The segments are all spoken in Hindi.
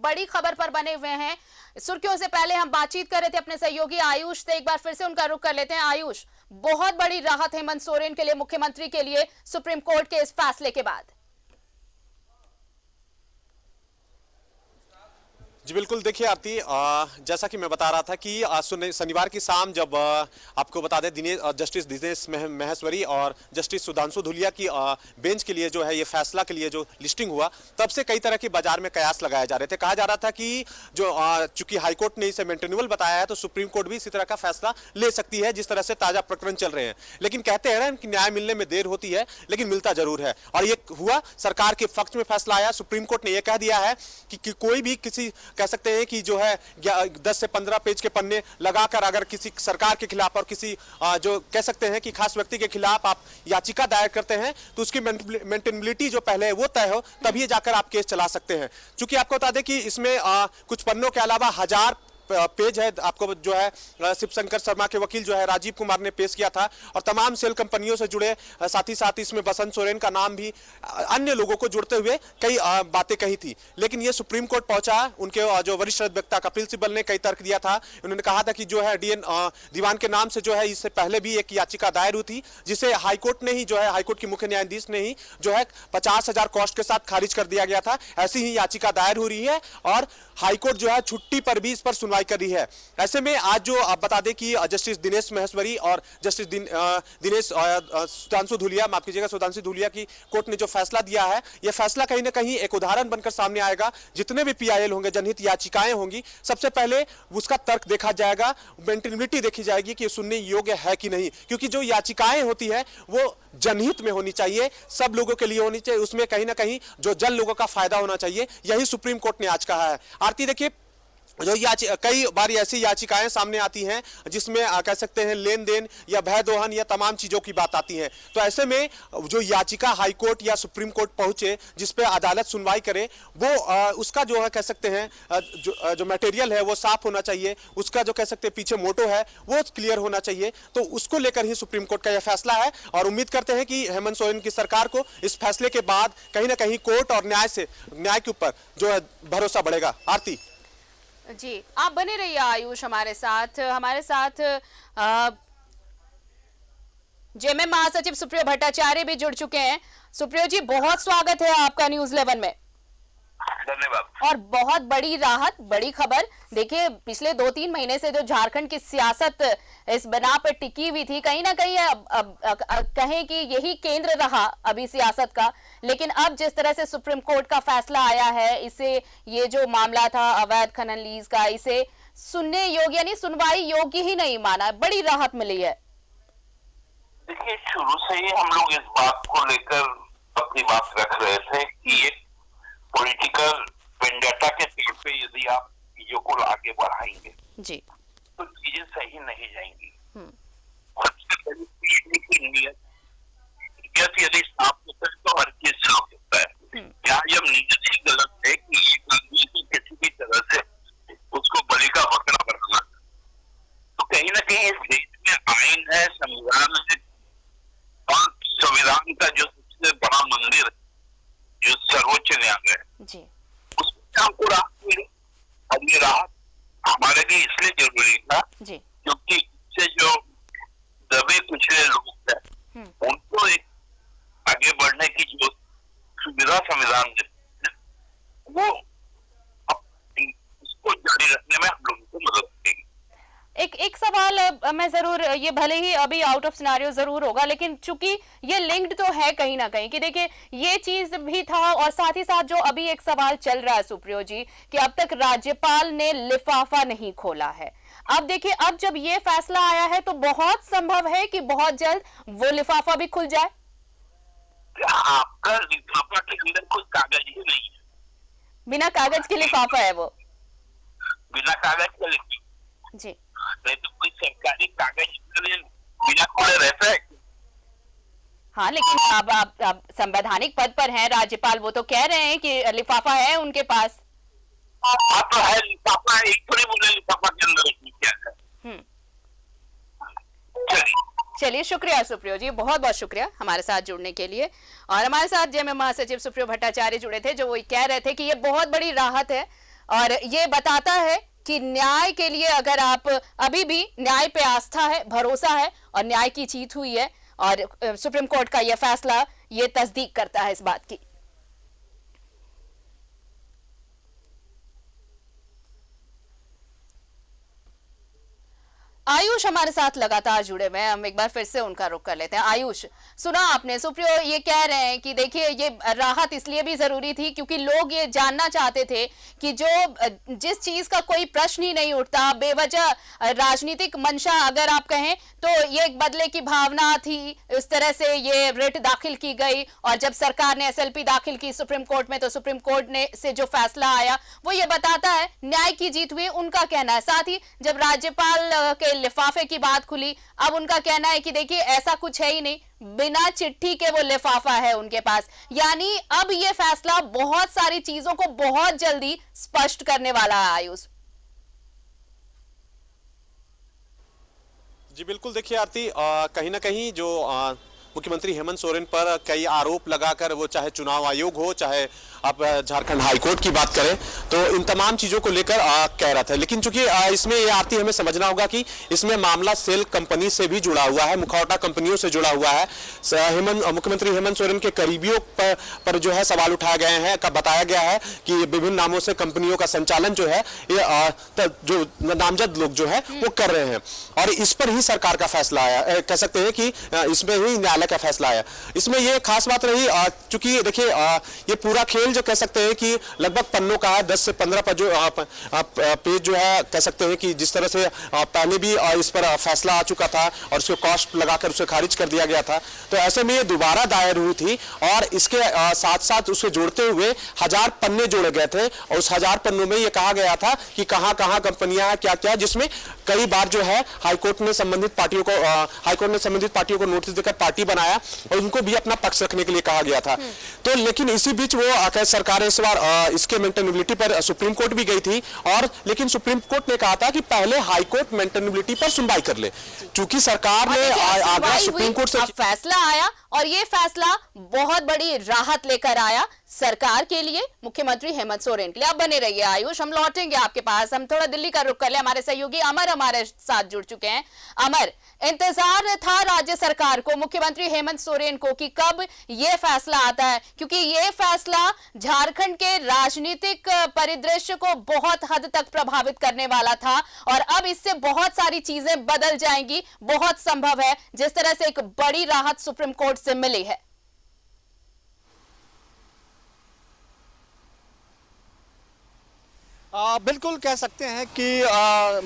बड़ी खबर पर बने हुए हैं। सुर्खियों से पहले हम बातचीत कर रहे थे अपने सहयोगी आयुष से, एक बार फिर से उनका रुख कर लेते हैं। आयुष, बहुत बड़ी राहत हेमंत सोरेन के लिए, मुख्यमंत्री के लिए, सुप्रीम कोर्ट के इस फैसले के बाद। जी बिल्कुल, देखिए आरती, जैसा कि मैं बता रहा था कि शनिवार की शाम जब आपको बता दें जस्टिस दिनेश महेश्वरी और जस्टिस सुधांशु धूलिया की बेंच के लिए जो है ये फैसला के लिए जो लिस्टिंग हुआ, तब से कई तरह के बाजार में कयास लगाए जा रहे थे। कहा जा रहा था कि जो चूंकि हाईकोर्ट ने इसे मेंटेनेबल बताया है तो सुप्रीम कोर्ट भी इसी तरह का फैसला ले सकती है, जिस तरह से ताजा प्रकरण चल रहे हैं। लेकिन कहते हैं ना कि न्याय मिलने में देर होती है, लेकिन मिलता जरूर है। और ये हुआ, सरकार के पक्ष में फैसला आया। सुप्रीम कोर्ट ने यह कह दिया है कि कोई भी किसी कह सकते हैं कि जो है 10 से 15 पेज के पन्ने लगाकर अगर किसी सरकार के खिलाफ और किसी जो कह सकते हैं कि खास व्यक्ति के खिलाफ आप याचिका दायर करते हैं तो उसकी मेंटेनेबिलिटी जो पहले है वो तय हो, तभी जाकर आप केस चला सकते हैं। चूंकि आपको बता दें कि इसमें कुछ पन्नों के अलावा 1000 पेज है। आपको जो है शिवशंकर शर्मा के वकील जो है राजीव कुमार ने पेश किया था और तमाम सेल कंपनियों से जुड़े, साथ ही साथ इसमें बसंत सोरेन का नाम भी, अन्य लोगों को जुड़ते हुए कई बातें कही थी। लेकिन ये सुप्रीम कोर्ट पहुंचा, उनके जो वरिष्ठ अधिवक्ता कपिल सिब्बल ने कई तर्क दिया था। उन्होंने कहा था कि जो है दीवान के नाम से जो है इससे पहले भी एक याचिका दायर हुई थी, जिसे हाईकोर्ट ने ही जो है, हाईकोर्ट की मुख्य न्यायाधीश ने ही जो है 50,000 कॉस्ट के साथ खारिज कर दिया गया था। ऐसी ही याचिका दायर हो रही है और हाईकोर्ट जो है छुट्टी पर भी इस पर सुनवाई कर रही है। ऐसे में आज जो आप बता दें कि जस्टिस दिनेश महेश्वरी और जस्टिस दिनेश सुधांशु धूलिया, माफ कीजिएगा, सुधांशु धूलिया की कोर्ट ने जो फैसला दिया है, यह फैसला कहीं ना कहीं एक उदाहरण बनकर सामने आएगा। जितने भी पीआईएल होंगे, जनहित याचिकाएं होंगी, सबसे पहले उसका तर्क देखा जाएगा, मेंटेनेबिलिटी देखी जाएगी कि सुनने योग्य है कि नहीं। क्योंकि जो याचिकाएं होती है वो जनहित में होनी चाहिए, सब लोगों के लिए होनी चाहिए, उसमें कहीं ना कहीं जो जन लोगों का फायदा होना चाहिए। यही सुप्रीम कोर्ट ने आज कहा है। आरती, देखिए, जो कई बार ऐसी याचिकाएं सामने आती हैं जिसमें कह सकते हैं लेन देन या भय दोहन या तमाम चीजों की बात आती है। तो ऐसे में जो याचिका हाईकोर्ट या सुप्रीम कोर्ट पहुंचे, जिस पे अदालत सुनवाई करे, वो उसका जो है कह सकते हैं जो मटेरियल है वो साफ होना चाहिए, उसका जो कह सकते हैं पीछे मोटो है वो क्लियर होना चाहिए। तो उसको लेकर ही सुप्रीम कोर्ट का यह फैसला है और उम्मीद करते हैं कि हेमंत सोरेन की सरकार को इस फैसले के बाद कहीं ना कहीं कोर्ट और न्याय के ऊपर जो है भरोसा बढ़ेगा। आरती जी, आप बने रहिए आयुष हमारे साथ जेएमएम महासचिव सुप्रियो भट्टाचार्य भी जुड़ चुके हैं। सुप्रियो जी, बहुत स्वागत है आपका न्यूज 11 में। धन्यवाद। और बहुत बड़ी राहत, बड़ी खबर। देखिए, पिछले 2-3 महीने से जो झारखंड की सियासत इस बना पर टिकी हुई थी, कहीं ना कहीं कहें कि यही केंद्र रहा अभी सियासत का। लेकिन अब जिस तरह से सुप्रीम कोर्ट का फैसला आया है, इसे ये जो मामला था अवैध खनन लीज का, इसे सुनने योग्य यानी सुनवाई योग्य ही नहीं माना, बड़ी राहत मिली है। देखिए, शुरू से ही हम लोग इस बात को लेकर अपनी बात रख रहे थे कि ये पॉलिटिकल वेंडेटा के तौर पे यदि आप चीजों को आगे बढ़ाएंगे जी, तो चीजें सही नहीं जाएंगी। नियत यदि साफ होता है तो हर चीज साफ होता है। यहाँ जब नियत ही गलत है कि एक आदमी को किसी भी तरह से उसको बलि का बकरा बनाना, तो कहीं ना कहीं इस देश में आइन है, संविधान है, और संविधान का जो सबसे बड़ा मंदिर जो सर्वोच्च न्यायालय जी, उसमें हमको राहत मिली। और ये राहत हमारे लिए इसलिए जरूरी था जी, क्योंकि इससे जो दबे कुचले लोग हैं उनको एक आगे बढ़ने की जो सुविधा संविधान देती है, वो उसको जारी रखने में हम लोगों को मदद करेगी। एक सवाल मैं जरूर, ये भले ही अभी आउट ऑफ सिनेरियो जरूर होगा, लेकिन चूंकि ये लिंक्ड तो है कहीं ना कहीं कि देखिए ये चीज भी था, और साथ ही साथ जो अभी एक सवाल चल रहा है सुप्रियो जी कि अब तक राज्यपाल ने लिफाफा नहीं खोला है। अब देखिए, अब जब ये फैसला आया है तो बहुत संभव है कि बहुत जल्द वो लिफाफा भी खुल जाए। आपका लिफाफा के अंदर कोई कागज ही नहीं है, बिना कागज के लिफाफा है वो। बिना कागज के लिफाफा जी, नहीं तो कोई सरकारी कागज बिना खोले रहता है। हाँ, लेकिन अब आप संवैधानिक पद पर हैं राज्यपाल, वो तो कह रहे हैं कि लिफाफा है उनके पास। हाँ तो है, लिफाफा है, एक थोड़ी बोले लिफाफा के अंदर क्या है। चलिए, शुक्रिया सुप्रियो जी, बहुत बहुत शुक्रिया हमारे साथ जुड़ने के लिए। और हमारे साथ जेएमएम महासचिव सुप्रियो भट्टाचार्य जुड़े थे, जो वो कह रहे थे कि ये बहुत बड़ी राहत है और ये बताता है कि न्याय के लिए अगर आप अभी भी न्याय पे आस्था है, भरोसा है और न्याय की जीत हुई है, और सुप्रीम कोर्ट का यह फैसला ये तस्दीक करता है इस बात की। आयुष हमारे साथ लगातार जुड़े हुए हैं, हम एक बार फिर से उनका रुख कर लेते हैं। आयुष, सुना आपने सुप्रियो ये कह रहे हैं कि देखिए ये राहत इसलिए भी जरूरी थी क्योंकि लोग ये जानना चाहते थे कि जो जिस चीज का कोई प्रश्न ही नहीं उठता, बेवजह राजनीतिक मंशा अगर आप कहें तो ये एक बदले की भावना थी, इस तरह से ये रिट दाखिल की गई और जब सरकार ने एसएलपी दाखिल की सुप्रीम कोर्ट में तो सुप्रीम कोर्ट ने से जो फैसला आया वो ये बताता है न्याय की जीत हुई, उनका कहना है। साथ ही जब राज्यपाल के लिफाफे की बात खुली, अब उनका कहना है कि देखिए ऐसा कुछ है ही नहीं, बिना चिट्ठी के वो लिफाफा है उनके पास। यानी अब ये फैसला बहुत सारी चीजों को बहुत जल्दी स्पष्ट करने वाला है। आयुष जी बिल्कुल, देखिए आरती, कहीं ना कहीं जो मुख्यमंत्री हेमंत सोरेन पर कई आरोप लगाकर, वो चाहे चुनाव आयोग हो, चाहे आप झारखंड हाईकोर्ट की बात करें, तो इन तमाम चीजों को लेकर कह रहा था। लेकिन चूंकि इसमें ये आरती हमें समझना होगा कि इसमें मामला सेल कंपनी से भी जुड़ा हुआ है, मुखौटा कंपनियों से जुड़ा हुआ है। मुख्यमंत्री हेमंत सोरेन के करीबियों पर जो है सवाल उठाए गए हैं, बताया गया है कि विभिन्न नामों से कंपनियों का संचालन जो है ये जो नामजद लोग जो है वो कर रहे हैं, और इस पर ही सरकार का फैसला आया, कह सकते हैं कि इसमें ही न्यायालय का फैसला आया। इसमें ये खास बात रही, चूंकि देखिए ये पूरा खेल जो कह सकते हैं कि लगभग पन्नों का है, 10 से 15 पर जो पेज जो है, कह सकते हैं कि जिस तरह से पहले भी इस पर फैसला आ चुका था और उसको कॉस्ट लगाकर उसे खारिज कर दिया गया था, तो ऐसे में ये दोबारा दायर हुई थी और इसके साथ साथ उसे जोड़ते हुए 1000 पन्ने जोड़े गए थे और उस 1000 पन्नों में ये कहा गया था कि कहां कहां कंपनियां हैं, क्या क्या, जिसमें कई बार जो है हाईकोर्ट ने संबंधित पार्टियों को नोटिस देकर पार्टी बनाया और उनको भी अपना पक्ष रखने के लिए कहा गया था। तो लेकिन इसी बीच वो सरकार इस बार इसके मेंटेनेबिलिटी पर सुप्रीम कोर्ट भी गई थी, और लेकिन सुप्रीम कोर्ट ने कहा था कि पहले हाईकोर्ट मेंटेनेबिलिटी पर सुनवाई कर ले, क्योंकि सरकार ने आग्रह सुप्रीम कोर्ट से फैसला आया और ये फैसला बहुत बड़ी राहत लेकर आया सरकार के लिए, मुख्यमंत्री हेमंत सोरेन के लिए। आप बने रहिए आयुष, हम लौटेंगे आपके पास। हम थोड़ा दिल्ली का रुख कर ले, हमारे सहयोगी अमर हमारे साथ जुड़ चुके हैं। अमर, इंतजार था राज्य सरकार को, मुख्यमंत्री हेमंत सोरेन को, कि कब ये फैसला आता है, क्योंकि ये फैसला झारखंड के राजनीतिक परिदृश्य को बहुत हद तक प्रभावित करने वाला था और अब इससे बहुत सारी चीजें बदल जाएंगी, बहुत संभव है, जिस तरह से एक बड़ी राहत सुप्रीम कोर्ट से मिली है। बिल्कुल कह सकते हैं कि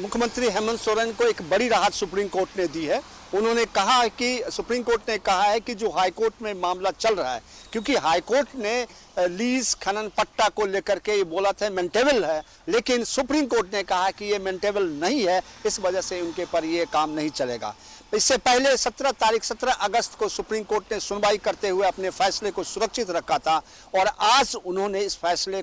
मुख्यमंत्री हेमंत सोरेन को एक बड़ी राहत सुप्रीम कोर्ट ने दी है। उन्होंने कहा है कि सुप्रीम कोर्ट ने कहा है कि जो हाईकोर्ट में मामला चल रहा है, क्योंकि हाईकोर्ट ने लीज खनन पट्टा को लेकर के ये बोला था मेंटेबल है, लेकिन सुप्रीम कोर्ट ने कहा कि ये मेंटेबल नहीं है, इस वजह से उनके पर ये काम नहीं चलेगा। इससे पहले 17 अगस्त को सुप्रीम कोर्ट ने सुनवाई करते हुए अपने फैसले को सुरक्षित रखा था और आज उन्होंने इस फैसले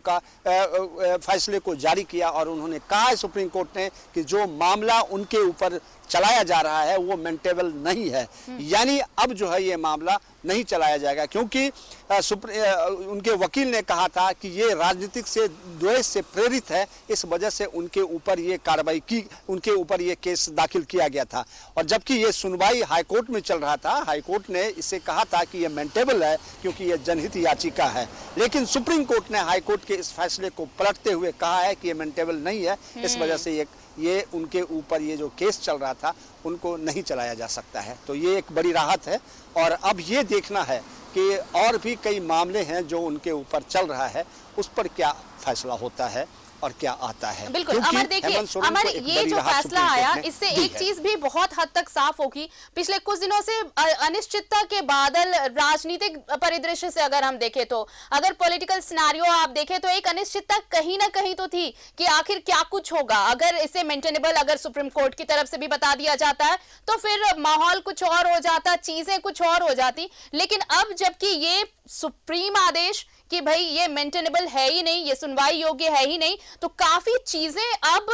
को जारी किया और उन्होंने कहा है सुप्रीम कोर्ट ने कि जो मामला उनके ऊपर चलाया जा रहा है वो मेंटेबल नहीं है, यानी अब जो है ये मामला नहीं चलाया जाएगा, क्योंकि उनके वकील ने कहा था कि ये राजनीतिक से द्वेष से प्रेरित है, इस वजह से उनके ऊपर ये कार्रवाई की, उनके ऊपर ये केस दाखिल किया गया था। और जबकि ये सुनवाई हाईकोर्ट में चल रहा था, हाईकोर्ट ने इसे कहा था कि ये मेंटेबल है क्योंकि ये जनहित याचिका है, लेकिन सुप्रीम कोर्ट ने हाईकोर्ट के इस फैसले को पलटते हुए कहा है कि ये मेंटेबल नहीं है, इस वजह से ये उनके ऊपर ये जो केस चल रहा था उनको नहीं चलाया जा सकता है। तो ये एक बड़ी राहत है और अब ये देखना है कि और भी कई मामले हैं जो उनके ऊपर चल रहा है, उस पर क्या फैसला होता है और क्या आता है। बिल्कुल अमर, देखिए अमर, ये जो फैसला आया इससे एक चीज भी बहुत हद तक साफ होगी। पिछले कुछ दिनों से अनिश्चितता के बादल राजनीतिक परिदृश्य से अगर हम देखें तो, अगर पॉलिटिकल सिनेरियो आप देखें तो एक अनिश्चितता कहीं ना कहीं तो थी कि आखिर क्या कुछ होगा। अगर इसे मेंटेनेबल अगर सुप्रीम कोर्ट की तरफ से भी बता दिया जाता है तो फिर माहौल कुछ और हो जाता, चीजें कुछ और हो जाती। लेकिन अब जबकि ये सुप्रीम आदेश कि भाई ये मेंटेनेबल है ही नहीं, ये सुनवाई योग्य है ही नहीं, तो काफी चीजें अब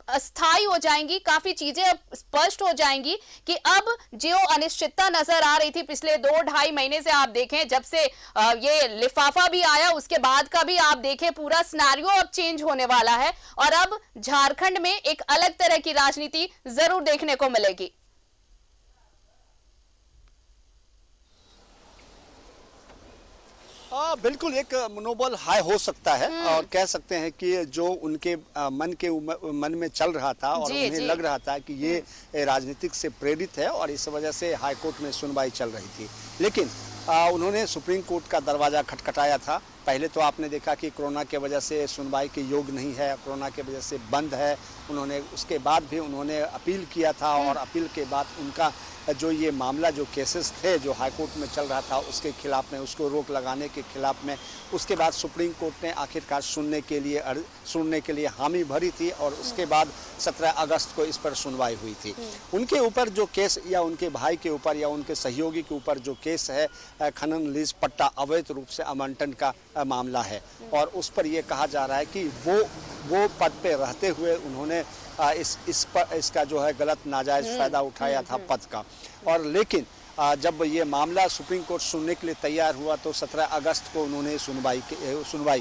अस्थायी हो जाएंगी, काफी चीजें अब स्पष्ट हो जाएंगी कि अब जो अनिश्चितता नजर आ रही थी पिछले 2-2.5 महीने से, आप देखें जब से ये लिफाफा भी आया उसके बाद का भी आप देखें पूरा सिनेरियो अब चेंज होने वाला है और अब झारखंड में एक अलग तरह की राजनीति जरूर देखने को मिलेगी। बिल्कुल एक मनोबल हाई हो सकता है और कह सकते हैं कि जो उनके मन में चल रहा था और उन्हें लग रहा था कि ये राजनीतिक से प्रेरित है और इस वजह से हाई कोर्ट में सुनवाई चल रही थी, लेकिन उन्होंने सुप्रीम कोर्ट का दरवाज़ा खटखटाया था। पहले तो आपने देखा कि कोरोना के वजह से सुनवाई के योग नहीं है, कोरोना के वजह से बंद है। उन्होंने उसके बाद भी उन्होंने अपील किया था और अपील के बाद उनका जो ये मामला जो केसेस थे जो हाई कोर्ट में चल रहा था उसके खिलाफ में, उसको रोक लगाने के खिलाफ में, उसके बाद सुप्रीम कोर्ट ने आखिरकार सुनने के लिए हामी भरी थी और उसके बाद 17 अगस्त को इस पर सुनवाई हुई थी। उनके ऊपर जो केस या उनके भाई के ऊपर या उनके सहयोगी के ऊपर जो केस है खनन लीज पट्टा अवैध रूप से आवंटन का मामला है और उस पर यह कहा जा रहा है कि वो पद पे रहते हुए उन्होंने इसका जो है गलत नाजायज फायदा उठाया था पद का। और लेकिन जब ये मामला सुप्रीम कोर्ट सुनने के लिए तैयार हुआ तो 17 अगस्त को उन्होंने सुनवाई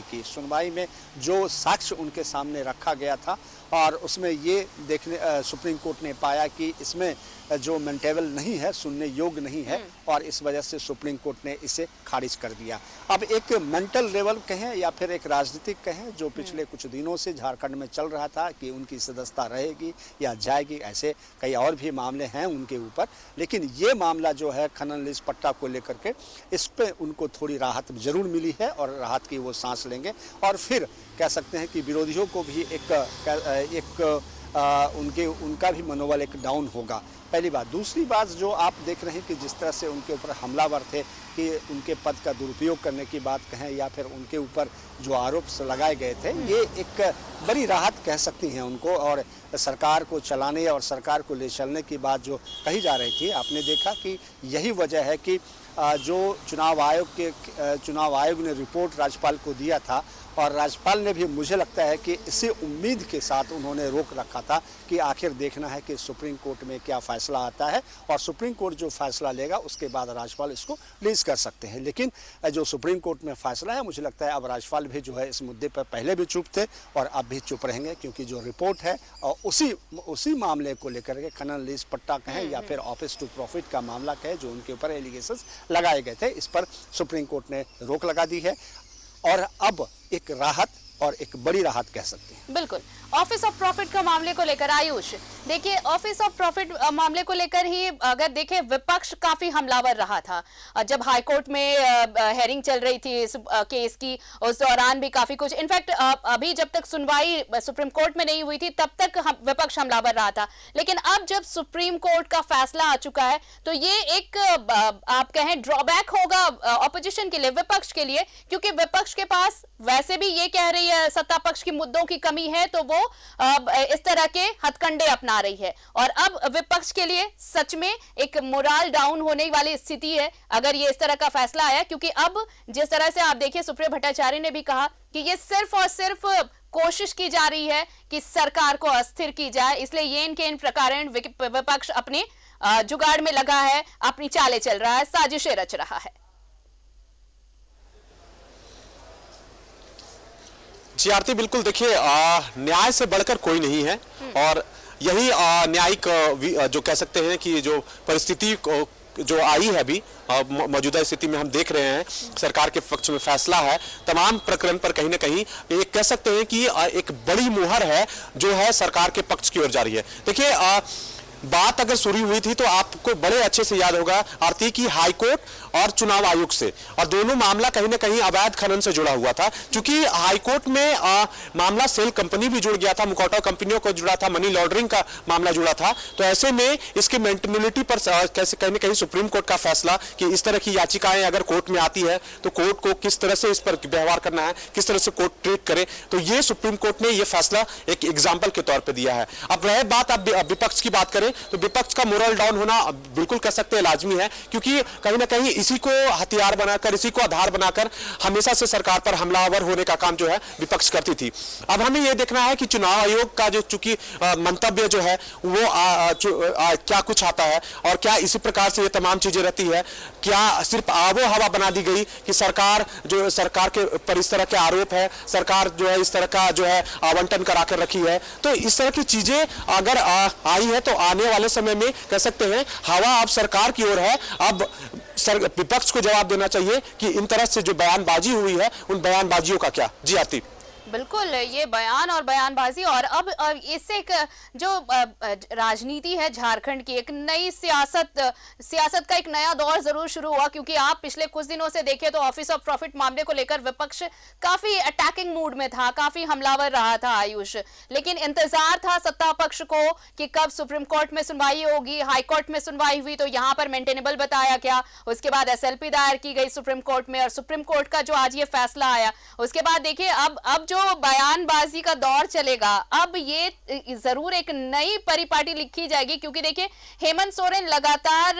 की। सुनवाई में जो साक्ष्य उनके सामने रखा गया था और उसमें ये सुप्रीम कोर्ट ने पाया कि इसमें जो मेंटेबल नहीं है, सुनने योग्य नहीं है और इस वजह से सुप्रीम कोर्ट ने इसे खारिज कर दिया। अब एक मेंटल लेवल कहें या फिर एक राजनीतिक कहें जो पिछले कुछ दिनों से झारखंड में चल रहा था कि उनकी सदस्यता रहेगी या जाएगी, ऐसे कई और भी मामले हैं उनके ऊपर, लेकिन ये मामला जो है खनन लीज पट्टा को लेकर के इस पे उनको थोड़ी राहत जरूर मिली है और राहत की वो सांस लेंगे और फिर कह सकते हैं कि विरोधियों को भी उनका भी मनोबल एक डाउन होगा। पहली बात। दूसरी बात जो आप देख रहे हैं कि जिस तरह से उनके ऊपर हमलावर थे कि उनके पद का दुरुपयोग करने की बात कहें या फिर उनके ऊपर जो आरोप लगाए गए थे, ये एक बड़ी राहत कह सकती हैं उनको और सरकार को चलाने और सरकार को ले चलने की बात जो कही जा रही थी, आपने देखा कि यही वजह है कि जो चुनाव आयोग ने रिपोर्ट राज्यपाल को दिया था और राज्यपाल ने भी मुझे लगता है कि इसी उम्मीद के साथ उन्होंने रोक रखा था कि आखिर देखना है कि सुप्रीम कोर्ट में क्या फैसला आता है और सुप्रीम कोर्ट जो फैसला लेगा उसके बाद राज्यपाल इसको रिलीज कर सकते हैं। लेकिन जो सुप्रीम कोर्ट में फैसला है, मुझे लगता है अब राज्यपाल भी जो है इस मुद्दे पर पहले भी चुप थे और अब भी चुप रहेंगे, क्योंकि जो रिपोर्ट है और उसी मामले को लेकर के खनन लीज पट्टा कहें या फिर ऑफिस टू प्रॉफिट का मामला कहें जो उनके ऊपर एलिगेशंस लगाए गए थे, इस पर सुप्रीम कोर्ट ने रोक लगा दी है और अब एक राहत और एक बड़ी राहत कह सकते हैं। बिल्कुल। ऑफिस ऑफ प्रॉफिट का मामले को लेकर आयुष, देखिए ऑफिस ऑफ प्रॉफिट मामले को लेकर ही अगर देखें विपक्ष काफी हमलावर रहा था। जब हाई कोर्ट में हेयरिंग चल रही थी इस केस की, उस दौरान भी काफी कुछ, इनफैक्ट अभी जब तक सुनवाई सुप्रीम कोर्ट में नहीं हुई थी तब तक विपक्ष हमलावर रहा था, लेकिन अब जब सुप्रीम कोर्ट का फैसला आ चुका है तो ये एक आप कहें ड्रॉबैक होगा ऑपोजिशन के लिए, विपक्ष के लिए, क्योंकि विपक्ष के पास वैसे भी ये कह रही है सत्ता पक्ष की मुद्दों की कमी है तो वो इस तरह के हथकंडे अपना रही है और अब विपक्ष के लिए सच में एक मोरल डाउन होने वाली स्थिति है अगर ये इस तरह का फैसला आया, क्योंकि अब जिस तरह से आप देखिए सुप्रिया भट्टाचार्य ने भी कहा कि ये सिर्फ और सिर्फ कोशिश की जा रही है कि सरकार को अस्थिर की जाए, इसलिए ये इनके इन प्रकार विपक्ष अपने जुगाड़ में लगा है, अपनी चालें चल रहा है, साजिशें रच रहा है। जी आरती, बिल्कुल देखिए न्याय से बढ़कर कोई नहीं है और यही न्यायिक जो कह सकते हैं कि जो परिस्थिति जो आई है अभी मौजूदा स्थिति में हम देख रहे हैं सरकार के पक्ष में फैसला है, तमाम प्रकरण पर कहीं ना कहीं एक कह सकते हैं कि एक बड़ी मुहर है जो है सरकार के पक्ष की ओर जा रही है। देखिए बात अगर शुरू हुई थी तो आपको बड़े अच्छे से याद होगा आरती की हाई कोर्ट और चुनाव आयोग से, और दोनों मामला कहीं ना कहीं अवैध खनन से जुड़ा हुआ था। क्योंकि हाई कोर्ट में मामला सेल कंपनी भी जुड़ गया था, मुखौटा कंपनियों को जुड़ा था, मनी लॉन्ड्रिंग का मामला जुड़ा था, तो ऐसे में इसकी मेंटेनेबिलिटी पर कैसे कहीं ना कहीं सुप्रीम कोर्ट का फैसला कि इस तरह की याचिकाएं अगर कोर्ट में आती है तो कोर्ट को किस तरह से इस पर व्यवहार करना है, किस तरह से कोर्ट ट्रीट करे, तो ये सुप्रीम कोर्ट ने ये फैसला एक एग्जाम्पल के तौर पर दिया है। अब रह बात अब विपक्ष की बात करें तो विपक्ष का मोरल डाउन होना बिल्कुल कह सकते हैं लाजमी है, क्योंकि कहीं ना कहीं इसी को हथियार बनाकर, इसी को आधार बनाकर हमेशा से सरकार पर हमलावर होने का काम जो है विपक्ष करती थी। अब हमें यह देखना है कि चुनाव आयोग का जो चूंकि मंतव्य जो है वो क्या कुछ आता है और क्या इसी प्रकार से ये तमाम चीजें रहती है, क्या सिर्फ आबो हवा बना दी गई कि सरकार के पर इस तरह के आरोप है, सरकार जो है इस तरह का जो है आवंटन करा कर रखी है। तो इस तरह की चीजें अगर आई है तो आने वाले समय में कह सकते हैं हवा अब सरकार की ओर है। अब विपक्ष को जवाब देना चाहिए कि इन तरह से जो बयानबाजी हुई है उन बयानबाजियों का क्या। जी आती। बिल्कुल, ये बयान और बयानबाजी और अब इससे एक जो राजनीति है झारखंड की, एक नई सियासत का एक नया दौर जरूर शुरू हुआ, क्योंकि आप पिछले कुछ दिनों से देखें तो ऑफिस ऑफ प्रॉफिट मामले को लेकर विपक्ष काफी अटैकिंग मूड में था, काफी हमलावर रहा था आयुष। लेकिन इंतजार था सत्ता पक्ष को कि कब सुप्रीम कोर्ट में सुनवाई होगी, हाई कोर्ट में सुनवाई हुई तो यहाँ पर मेंटेनेबल बताया गया, उसके बाद SLP दायर की गई सुप्रीम कोर्ट में और सुप्रीम कोर्ट का जो आज ये फैसला आया, उसके बाद देखिए अब जो बयानबाजी का दौर चलेगा, अब ये जरूर एक नई परिपाटी लिखी जाएगी। क्योंकि देखिए हेमंत सोरेन लगातार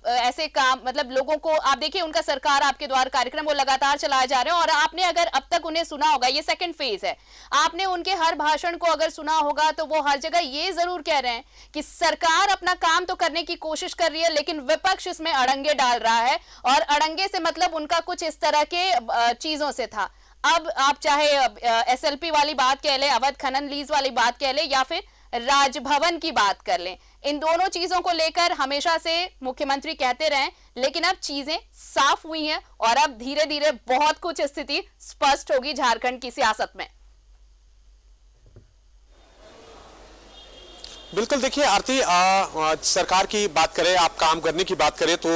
ऐसे काम, मतलब लोगों को आप देखिए उनका सरकार आपके द्वार कार्यक्रम वो लगातार चलाए जा रहे हैं और आपने अगर अब तक उन्हें सुना होगा, ये सेकंड फेज है, आपने उनके हर भाषण को अगर सुना होगा तो वो हर जगह ये जरूर कह रहे हैं कि सरकार अपना काम तो करने की कोशिश कर रही है लेकिन विपक्ष इसमें अड़ंगे डाल रहा है। और अड़ंगे से मतलब उनका कुछ इस तरह के चीजों से था। अब आप चाहे SLP वाली बात कह लें, अवैध खनन लीज वाली बात कह लें या फिर राजभवन की बात कर लें, इन दोनों चीजों को लेकर हमेशा से मुख्यमंत्री कहते रहे, लेकिन अब चीजें साफ हुई हैं और अब धीरे धीरे बहुत कुछ स्थिति स्पष्ट होगी झारखंड की सियासत में। बिल्कुल, देखिए आरती, सरकार की बात करें, आप काम करने की बात करें तो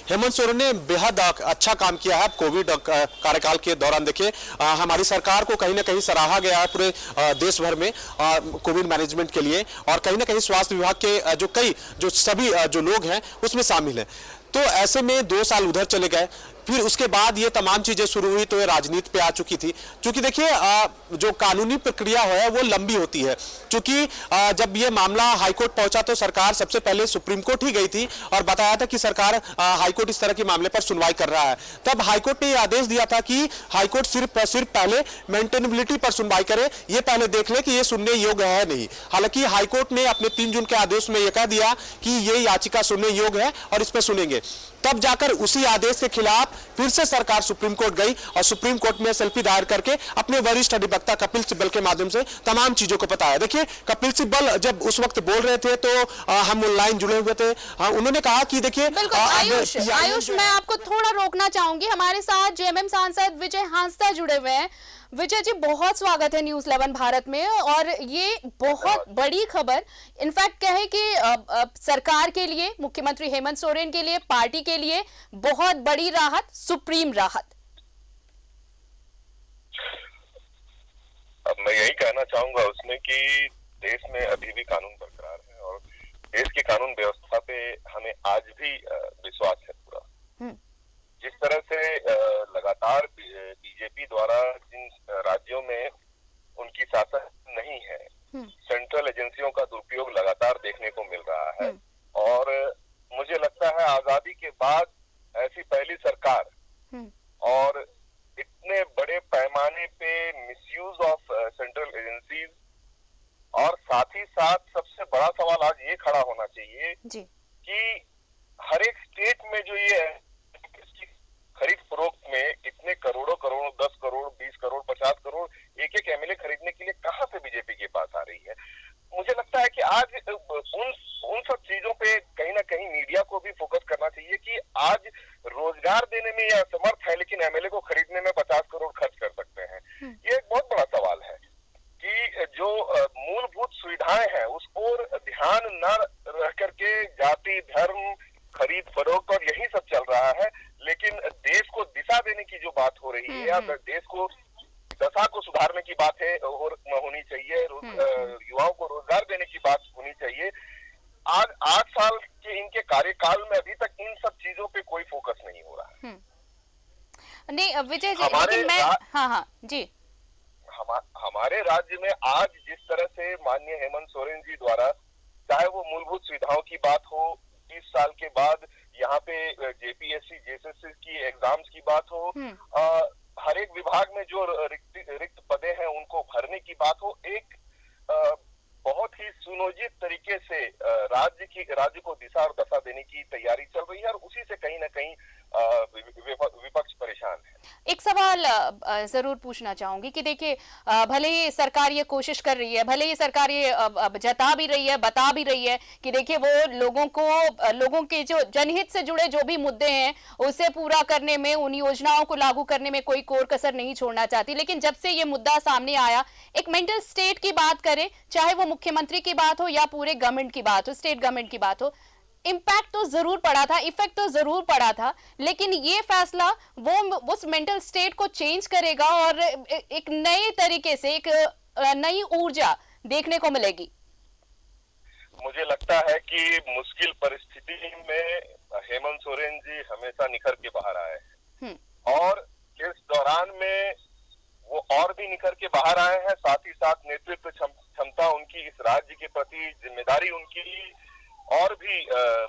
हेमंत सोरेन ने बेहद अच्छा काम किया है कोविड कार्यकाल के दौरान। देखिए हमारी सरकार को कहीं ना कहीं सराहा गया है पूरे देश भर में कोविड मैनेजमेंट के लिए, और कहीं ना कहीं स्वास्थ्य विभाग के जो सभी जो लोग हैं उसमें शामिल हैं। तो ऐसे में 2 साल उधर चले गए, फिर उसके बाद ये तमाम चीजें शुरू हुई तो ये राजनीति पे आ चुकी थी। क्योंकि देखिए जो कानूनी प्रक्रिया है वो लंबी होती है। क्योंकि जब ये मामला हाईकोर्ट पहुंचा तो सरकार सबसे पहले सुप्रीम कोर्ट ही गई थी और बताया था कि सरकार हाईकोर्ट इस तरह के मामले पर सुनवाई कर रहा है। तब हाईकोर्ट ने आदेश दिया था कि हाईकोर्ट सिर्फ पहले मेंटेनेबिलिटी पर सुनवाई करे, ये पहले देख ले कि ये सुनने योग्य है नहीं। हालांकि हाईकोर्ट ने अपने 3 जून के आदेश में यह कह दिया कि ये याचिका सुनने योग्य है और इस पर सुनेंगे। तब जाकर उसी आदेश के खिलाफ फिर से सरकार सुप्रीम कोर्ट गई और सुप्रीम कोर्ट में SLP दायर करके अपने वरिष्ठ अधिवक्ता कपिल सिब्बल के माध्यम से तमाम चीजों को बताया। देखिए कपिल सिब्बल जब उस वक्त बोल रहे थे तो हम ऑनलाइन जुड़े हुए थे, उन्होंने कहा कि देखिए आयुष मैं आपको थोड़ा रोकना चाहूंगी, हमारे साथ JMM सांसद विजय हांसदा जुड़े हुए हैं। विजय जी, बहुत स्वागत है न्यूज़ 11 भारत में, और ये बहुत बड़ी खबर, इनफैक्ट कहे कि सरकार के लिए, मुख्यमंत्री हेमंत सोरेन के लिए, पार्टी के लिए बहुत बड़ी राहत, सुप्रीम राहत। अब मैं यही कहना चाहूंगा उसमें कि देश में अभी भी कानून बरकरार है और देश की कानून व्यवस्था पे हमें आज भी विश्वास है पूरा। जिस तरह से लगातार बीजेपी द्वारा जिन राज्यों में उनकी शासन नहीं है, सेंट्रल एजेंसियों का दुरुपयोग लगातार देखने को मिल रहा है। और मुझे लगता है आजादी के बाद ऐसी पहली सरकार और इतने बड़े पैमाने पे मिसयूज ऑफ सेंट्रल एजेंसीज, और साथ ही साथ सबसे बड़ा सवाल आज ये खड़ा होना चाहिए कि हर एक स्टेट में जो ये खरीद फरोख्त में इतने करोड़ों 10 करोड़ 20 करोड़ 50 करोड़ एक MLA खरीदने के लिए कहां से बीजेपी के पास आ रही है। मुझे लगता है कि आज उन सब चीजों पे कहीं ना कहीं मीडिया को भी फोकस करना चाहिए कि आज रोजगार देने में यह असमर्थ है लेकिन MLA को खरीदने में 50 करोड़ खर्च कर सकते हैं। ये एक बहुत बड़ा सवाल है कि जो मूलभूत सुविधाएं हैं उस पर ध्यान न रह करके जाति धर्म खरीद फरोख्त और यही सब चल रहा है, लेकिन देश को दिशा देने की जो बात हो रही है या देश को दशा को सुधारने की बात है होनी चाहिए, युवाओं को रोजगार देने की बात होनी चाहिए। आज 8 साल के इनके कार्यकाल में अभी तक इन सब चीजों पे कोई फोकस नहीं हो रहा है। नहीं विजय जी, लेकिन मैं जी हमारे राज्य में आज जिस तरह से माननीय हेमंत सोरेन जी द्वारा चाहे वो मूलभूत सुविधाओं की बात हो, 20 साल के बाद यहाँ पे JPSC JSSC सुनियोजित तरीके से राज्य को दिशा और दशा देने की तैयारी चल रही है और उसी से कहीं ना कहीं विपक्ष परेशान है। एक सवाल जरूर पूछना चाहूंगी कि देखिए भले ही सरकार ये कोशिश कर रही है, भले ही सरकार ये जता भी रही है, बता भी रही है कि देखिए वो लोगों के जो जनहित से जुड़े जो भी मुद्दे हैं उसे पूरा करने में, उन योजनाओं को लागू करने में कोई कोर कसर नहीं छोड़ना चाहती, लेकिन जब से ये मुद्दा सामने आया, एक मेंटल स्टेट की बात करें, चाहे वो मुख्यमंत्री की बात हो या पूरे गवर्नमेंट की बात हो, स्टेट गवर्नमेंट की बात हो, इम्पैक्ट तो जरूर पड़ा था, इफेक्ट तो जरूर पड़ा था, लेकिन ये फैसला वो उस मेंटल स्टेट को चेंज करेगा और एक नए तरीके से एक नई ऊर्जा देखने को मिलेगी। मुझे लगता है कि मुश्किल परिस्थिति में हेमंत सोरेन जी हमेशा निखर के बाहर आए हैं और इस दौरान में वो और भी निखर के बाहर आए हैं। साथ ही साथ नेतृत्व क्षमता उनकी, इस राज्य के प्रति जिम्मेदारी उनकी और भी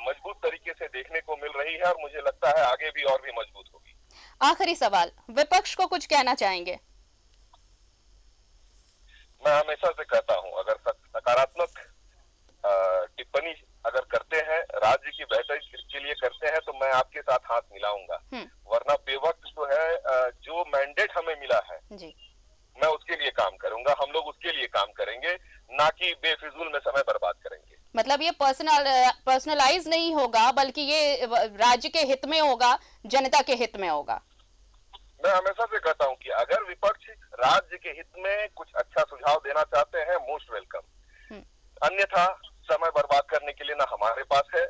मजबूत तरीके से देखने को मिल रही है और मुझे लगता है आगे भी और भी मजबूत होगी। आखिरी सवाल, विपक्ष को कुछ कहना चाहेंगे? मैं हमेशा से कहता हूं, अगर सकारात्मक टिप्पणी अगर करते हैं, राज्य की बेहतरी के लिए करते हैं, तो मैं आपके साथ हाथ मिलाऊंगा, वरना बेवक्त जो है, जो मैंडेट हमें मिला है जी, मैं उसके लिए काम करूंगा, हम लोग उसके लिए काम करेंगे, ना कि बेफिजूल में समय बर्बाद करेंगे। मतलब ये पर्सनलाइज नहीं होगा, बल्कि ये राज्य के हित में होगा, जनता के हित में होगा। मैं हमेशा से कहता हूं कि अगर विपक्ष राज्य के हित में कुछ अच्छा सुझाव देना चाहते हैं, मोस्ट वेलकम, अन्यथा समय बर्बाद करने के लिए ना हमारे पास है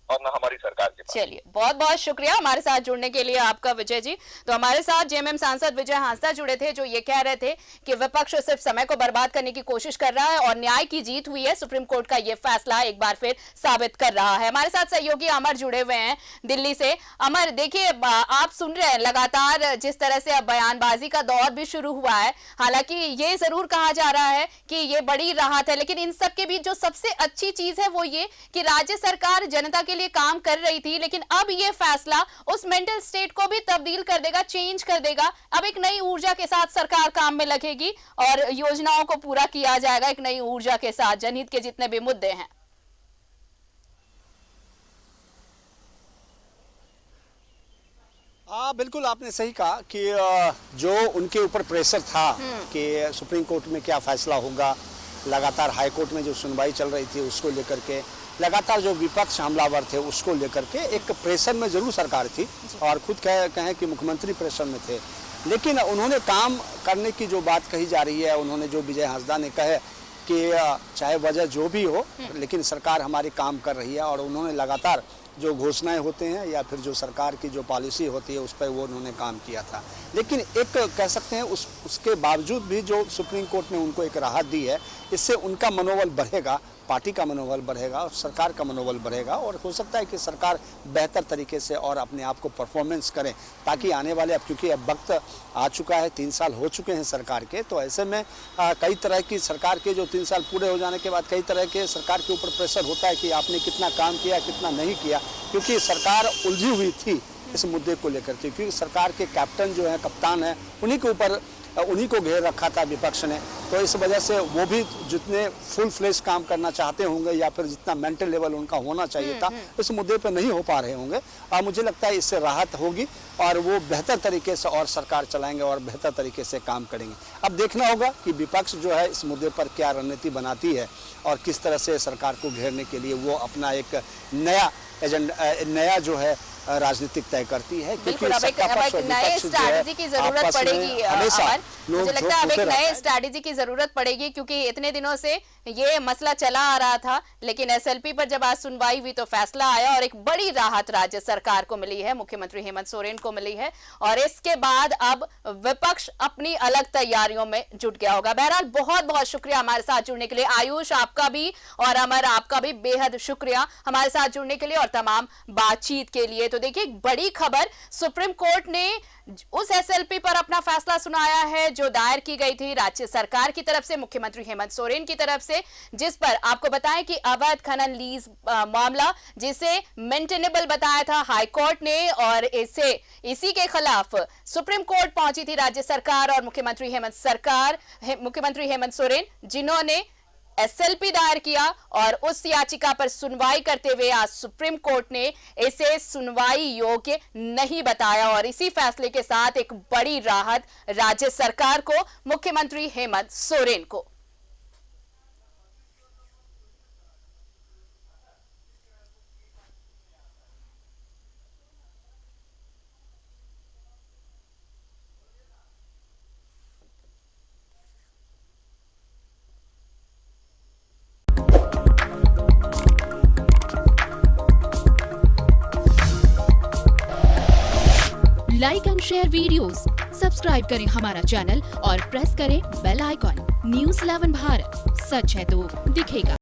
और ना हमारी सरकार के पास। चलिए, बहुत बहुत शुक्रिया हमारे साथ जुड़ने के लिए आपका विजय जी। तो हमारे साथ जेएमएम सांसद विजय हांसदा जुड़े थे, जो ये कह रहे थे कि विपक्ष सिर्फ समय को बर्बाद करने की कोशिश कर रहा है और न्याय की जीत हुई है। सुप्रीम कोर्ट का ये फैसला एक बार फिर साबित कर रहा है। हमारे साथ सहयोगी अमर जुड़े हुए हैं दिल्ली से। अमर, देखिए आप सुन रहे हैं लगातार जिस तरह से अब बयानबाजी का दौर भी शुरू हुआ है। हालांकि ये जरूर कहा जा रहा है कि ये बड़ी राहत है, लेकिन इन सब के बीच जो सबसे अच्छी चीज है वो ये कि राज्य सरकार जनता के लिए काम कर रही थी, लेकिन अब ये फैसला उस मेंटल स्टेट को भी तब्दील कर देगा, चेंज कर देगा। अब एक नई ऊर्जा के साथ सरकार काम में लगेगी और योजनाओं को पूरा किया जाएगा एक नई ऊर्जा के साथ, जनहित के जितने भी मुद्दे हैं। बिल्कुल आपने सही कहा कि जो उनके ऊपर प्रेशर था कि सुप्रीम कोर्ट में क्या फैसला होगा, लगातार हाई कोर्ट में जो सुनवाई चल रही थी उसको लेकर के, लगातार जो विपक्ष हमलावर थे उसको लेकर के एक प्रेशर में जरूर सरकार थी और खुद कहें कि मुख्यमंत्री प्रेशर में थे, लेकिन उन्होंने काम करने की जो बात कही जा रही है, उन्होंने जो विजय हांसदा ने कहे कि चाहे वजह जो भी हो, लेकिन सरकार हमारी काम कर रही है और उन्होंने लगातार जो घोषणाएं होते हैं या फिर जो सरकार की जो पॉलिसी होती है उस पर वो उन्होंने काम किया था। लेकिन एक कह सकते हैं उसके बावजूद भी जो सुप्रीम कोर्ट ने उनको एक राहत दी है, इससे उनका मनोबल बढ़ेगा, पार्टी का मनोबल बढ़ेगा और सरकार का मनोबल बढ़ेगा और हो सकता है कि सरकार बेहतर तरीके से और अपने आप को परफॉर्मेंस करें, ताकि आने वाले, अब क्योंकि अब वक्त आ चुका है, 3 साल हो चुके हैं सरकार के, तो ऐसे में कई तरह की सरकार के जो 3 साल पूरे हो जाने के बाद कई तरह के सरकार के ऊपर प्रेशर होता है कि आपने कितना काम किया, कितना नहीं किया, क्योंकि सरकार उलझी हुई थी इस मुद्दे को लेकर के, क्योंकि सरकार के कैप्टन जो है, कप्तान है, उन्हीं को घेर रखा था विपक्ष ने, तो इस वजह से वो भी जितने फुल फ्लेश काम करना चाहते होंगे या फिर जितना मेंटल लेवल उनका होना चाहिए था, इस मुद्दे पे नहीं हो पा रहे होंगे। और मुझे लगता है इससे राहत होगी और वो बेहतर तरीके से और सरकार चलाएंगे और बेहतर तरीके से काम करेंगे। अब देखना होगा कि विपक्ष जो है इस मुद्दे पर क्या रणनीति बनाती है और किस तरह से सरकार को घेरने के लिए वो अपना एक नया एजेंडा, नया जो है राजनीतिक तय करती है, क्योंकि नए स्ट्रैटेजी की जरूरत पड़ेगी। मुझे लगता है अब एक नए स्ट्रैटेजी की जरूरत पड़ेगी, क्योंकि इतने दिनों से ये मसला चला आ रहा था, लेकिन एसएलपी पर जब आज सुनवाई हुई तो फैसला आया और एक बड़ी राहत राज्य सरकार को मिली है, मुख्यमंत्री हेमंत सोरेन को मिली है और इसके बाद अब विपक्ष अपनी अलग तैयारियों में जुट गया होगा। बहरहाल बहुत बहुत शुक्रिया हमारे साथ जुड़ने के लिए। आयुष आपका भी और अमर आपका भी बेहद शुक्रिया हमारे साथ जुड़ने के लिए और तमाम बातचीत के लिए। तो देखिए, बड़ी खबर, सुप्रीम कोर्ट ने उस एसएलपी पर अपना फैसला सुनाया है जो दायर की गई थी राज्य सरकार की तरफ से, मुख्यमंत्री हेमंत सोरेन की तरफ से, जिस पर आपको बताएं कि अवैध खनन लीज मामला जिसे मेंटेनेबल बताया था हाई कोर्ट ने, और इसी के खिलाफ सुप्रीम कोर्ट पहुंची थी राज्य सरकार और मुख्यमंत्री हेमंत सोरेन, जिन्होंने एसएलपी दायर किया और उस याचिका पर सुनवाई करते हुए आज सुप्रीम कोर्ट ने इसे सुनवाई योग्य नहीं बताया और इसी फैसले के साथ एक बड़ी राहत राज्य सरकार को, मुख्यमंत्री हेमंत सोरेन को। Like and share videos, subscribe करें हमारा चैनल और प्रेस करें बेल आइकॉन। न्यूज़ 11 भारत, सच है तो दिखेगा।